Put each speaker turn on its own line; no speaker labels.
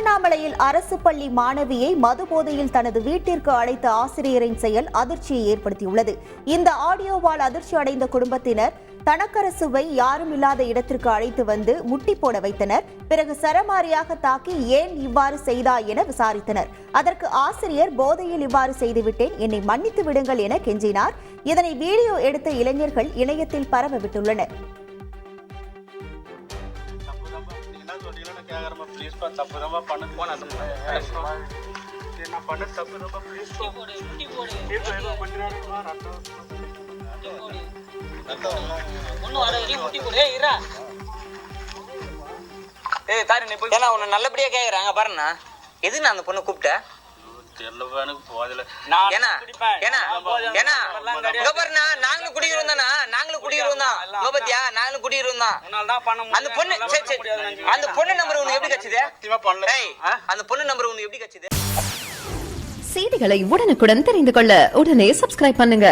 திருவண்ணாமலையில் அரசு பள்ளி மாணவியை மது போதையில் தனது வீட்டிற்கு அழைத்த ஆசிரியரின் செயல் அதிர்ச்சியை ஏற்படுத்தியுள்ளது. இந்த ஆடியோவால் அதிர்ச்சி அடைந்த குடும்பத்தினர் தனக்கரசுவை யாரும் இல்லாத இடத்திற்கு அழைத்து வந்து முட்டி போட வைத்தனர். பிறகு சரமாரியாக தாக்கி ஏன் இவ்வாறு செய்தாய் என விசாரித்தனர். அதற்கு ஆசிரியர் போதையில் இவ்வாறு செய்துவிட்டேன், என்னை மன்னித்து விடுங்கள் என கெஞ்சினார். இதனை வீடியோ எடுத்த இளைஞர்கள் இணையத்தில் பரவ விட்டுள்ளனர்.
நல்லபடியா கேக்குறாங்க பாருண்ணா. எதுக்கு நான் அந்த பொண்ணு கூப்பிட்டேன்? நாங்களும் குடியிருந்தோம் தான். நாங்களும் குடியிருந்தோம் தான். அந்த பொண்ணு நம்பர் உனக்கு எப்படி கிடைச்சது? அந்த பொண்ணு நம்பர் உனக்கு எப்படி கிடைச்சது?
செய்திகளை உடனுக்குடன் தெரிந்து கொள்ள உடனே சப்ஸ்கிரைப் பண்ணுங்க.